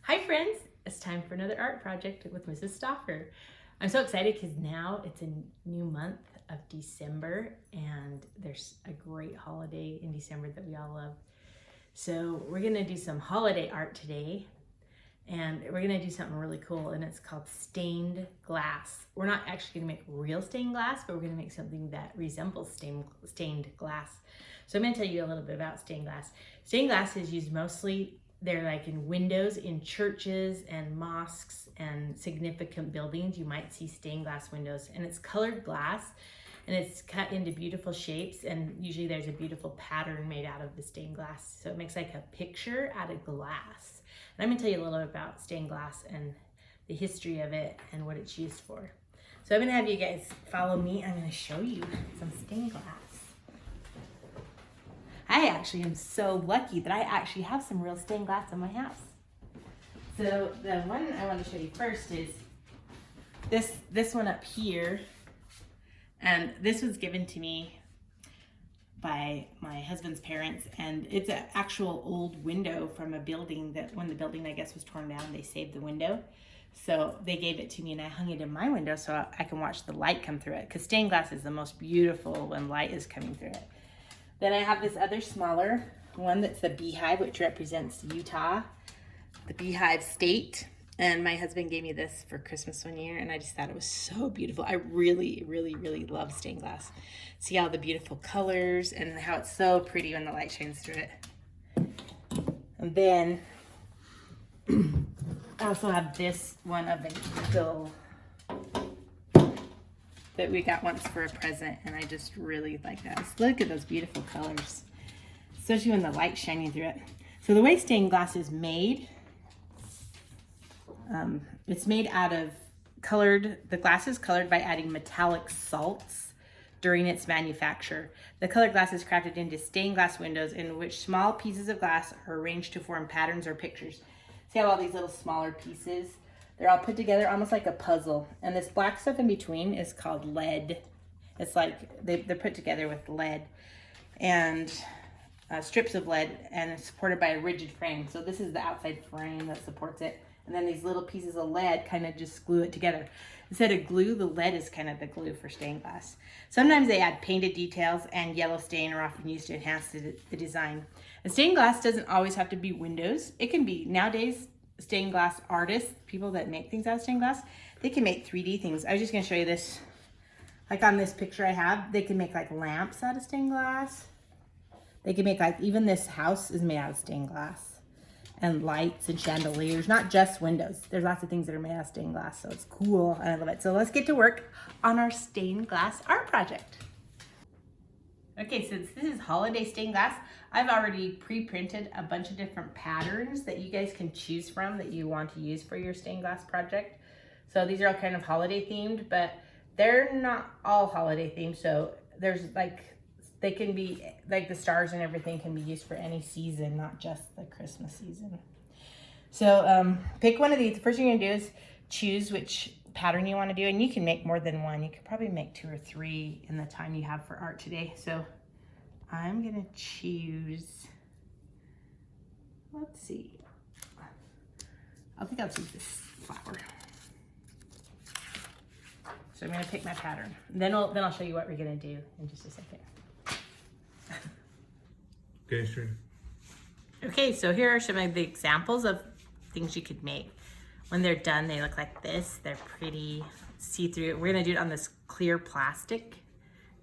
Hi friends, it's time for another art project with Mrs. Stoffer. I'm so excited because now it's a new month of December and there's a great holiday in December that we all love. So we're gonna do some holiday art today and we're gonna do something really cool and it's called stained glass. We're not actually gonna make real stained glass, but we're gonna make something that resembles stained glass. So I'm gonna tell you a little bit about stained glass. Stained glass is used mostly, they're like in windows in churches and mosques and significant buildings. You might see stained glass windows and it's colored glass and it's cut into beautiful shapes and usually there's a beautiful pattern made out of the stained glass. So it makes like a picture out of glass. And I'm gonna tell you a little bit about stained glass and the history of it and what it's used for. So I'm gonna have you guys follow me. I'm gonna show you some stained glass. I actually am so lucky that I actually have some real stained glass in my house. So the one I want to show you first is this one up here. And this was given to me by my husband's parents. And it's an actual old window from a building that when the building, I guess, was torn down, they saved the window. So they gave it to me and I hung it in my window so I can watch the light come through it. Because stained glass is the most beautiful when light is coming through it. Then I have this other smaller one that's the beehive, which represents Utah, the beehive state. And my husband gave me this for Christmas one year, and I just thought it was so beautiful. I really, really, really love stained glass. See all the beautiful colors and how it's so pretty when the light shines through it. And then I also have this one of the eagle that we got once for a present, and I just really like that. Just look at those beautiful colors, especially when the light's shining through it. So the way stained glass is made, it's made out of the glass is colored by adding metallic salts during its manufacture. The colored glass is crafted into stained glass windows in which small pieces of glass are arranged to form patterns or pictures. See how all these little smaller pieces, they're all put together almost like a puzzle. And this black stuff in between is called lead. It's like they're put together with lead and strips of lead, and it's supported by a rigid frame. So this is the outside frame that supports it. And then these little pieces of lead kind of just glue it together. Instead of glue, the lead is kind of the glue for stained glass. Sometimes they add painted details, and yellow stain are often used to enhance the design. And stained glass doesn't always have to be windows. It can be, nowadays, stained glass artists, people that make things out of stained glass, they can make 3D things. I was just gonna show you this. Like on this picture I have, they can make like lamps out of stained glass. They can make like, even this house is made out of stained glass. And lights and chandeliers, not just windows. There's lots of things that are made out of stained glass, so it's cool and I love it. So let's get to work on our stained glass art project. Okay, since this is holiday stained glass, I've already pre-printed a bunch of different patterns that you guys can choose from that you want to use for your stained glass project. So these are all kind of holiday themed, but they're not all holiday themed. So there's like, they can be, like the stars and everything can be used for any season, not just the Christmas season. So pick one of these. The first thing you're gonna do is choose which pattern you wanna do, and you can make more than one. You could probably make 2 or 3 in the time you have for art today. So I'm gonna choose, let's see. I think I'll choose this flower. So I'm gonna pick my pattern. Then I'll show you what we're gonna do in just a second. Okay, sure. Okay, so here are some of the examples of things you could make. When they're done, they look like this. They're pretty see-through. We're gonna do it on this clear plastic.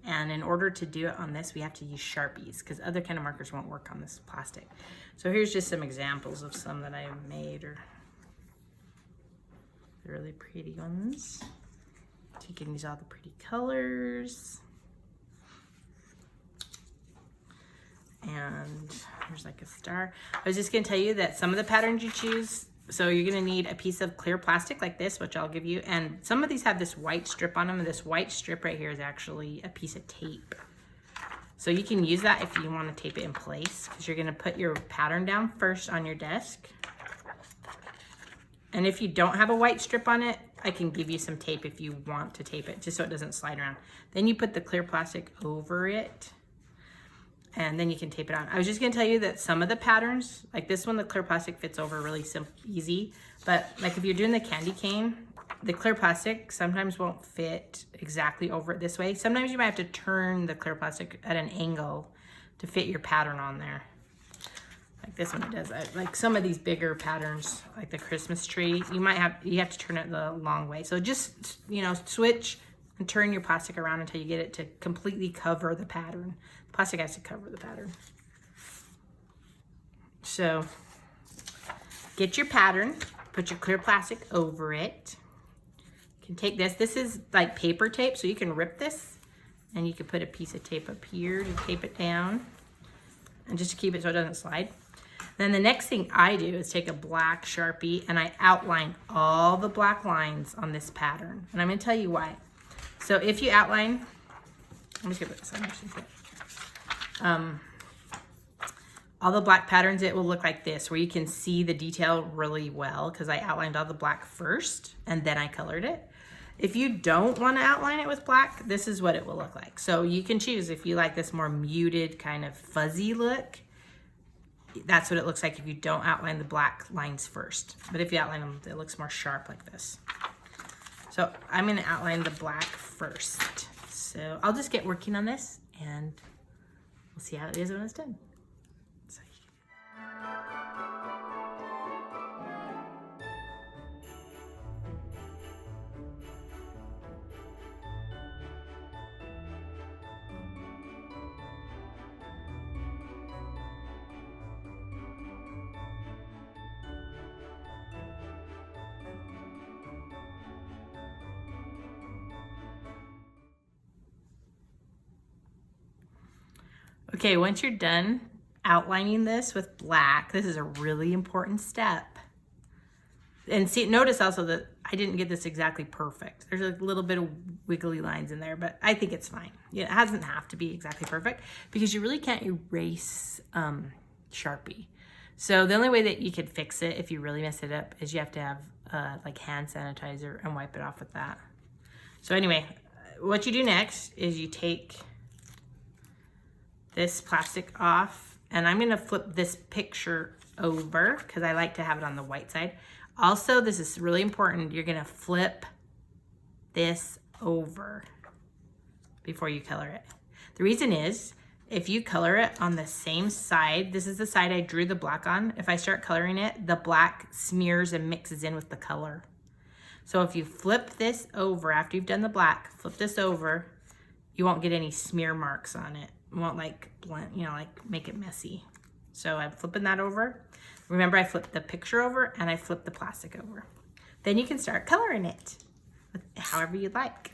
And in order to do it on this, we have to use Sharpies because other kind of markers won't work on this plastic. So here's just some examples of some that I have made, or the really pretty ones. So you can use all the pretty colors. And there's like a star. I was just gonna tell you that some of the patterns you choose, so you're gonna need a piece of clear plastic like this, which I'll give you, and some of these have this white strip on them, and this white strip right here is actually a piece of tape. So you can use that if you wanna tape it in place, because you're gonna put your pattern down first on your desk. And if you don't have a white strip on it, I can give you some tape if you want to tape it, just so it doesn't slide around. Then you put the clear plastic over it. and then you can tape it on. I was just gonna tell you that some of the patterns, like this one, the clear plastic fits over really simple, easy. But like if you're doing the candy cane, the clear plastic sometimes won't fit exactly over it this way. Sometimes you might have to turn the clear plastic at an angle to fit your pattern on there. Like this one, it does. Like some of these bigger patterns, like the Christmas tree, you have to turn it the long way. So just, you know, switch and turn your plastic around until you get it to completely cover the pattern. The plastic has to cover the pattern. So get your pattern, put your clear plastic over it. You can take this. This is like paper tape, so you can rip this and you can put a piece of tape up here to tape it down and just to keep it so it doesn't slide. Then the next thing I do is take a black Sharpie and I outline all the black lines on this pattern. And I'm gonna tell you why. So if you outline, I'm just gonna put this on. All the black patterns, it will look like this, where you can see the detail really well because I outlined all the black first and then I colored it. If you don't want to outline it with black, this is what it will look like. So you can choose if you like this more muted kind of fuzzy look. That's what it looks like if you don't outline the black lines first. But if you outline them, it looks more sharp like this. So I'm going to outline the black first. So I'll just get working on this and we'll see how it is when it's done. Okay, once you're done outlining this with black, this is a really important step. And see, notice also that I didn't get this exactly perfect. There's a little bit of wiggly lines in there, but I think it's fine. It doesn't have to be exactly perfect because you really can't erase Sharpie. So the only way that you could fix it if you really mess it up is you have to have like hand sanitizer and wipe it off with that. So anyway, what you do next is you take this plastic off, and I'm gonna flip this picture over because I like to have it on the white side. Also, this is really important, you're gonna flip this over before you color it. The reason is, if you color it on the same side, this is the side I drew the black on, if I start coloring it, the black smears and mixes in with the color. So if you flip this over, after you've done the black, flip this over, you won't get any smear marks on it. It won't like blend, you know, like make it messy. So I'm flipping that over. Remember, I flipped the picture over and I flipped the plastic over. Then you can start coloring it however you like.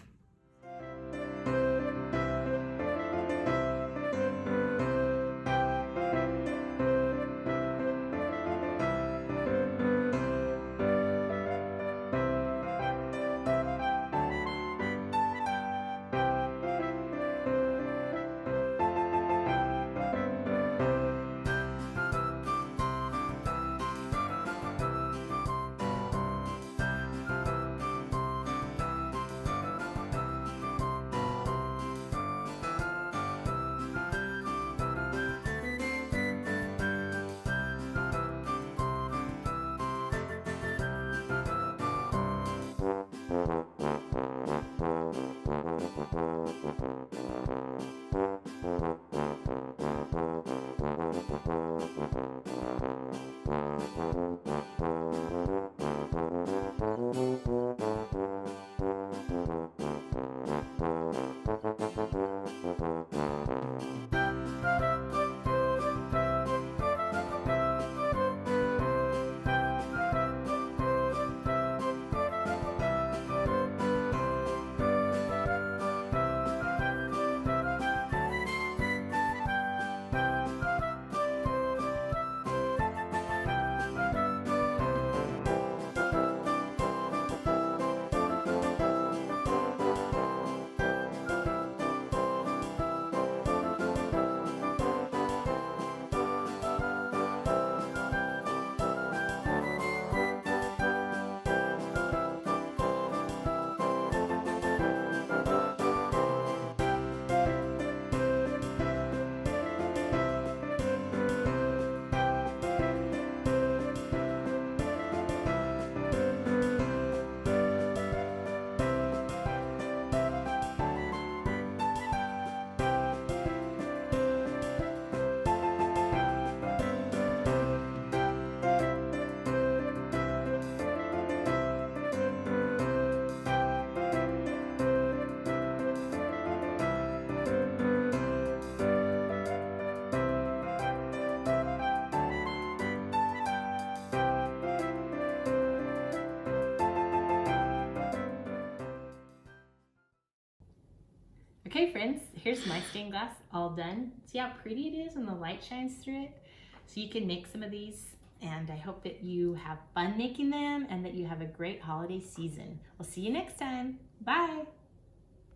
Okay, friends, here's my stained glass all done. See how pretty it is when the light shines through it? So you can make some of these, and I hope that you have fun making them and that you have a great holiday season. We'll see you next time. Bye.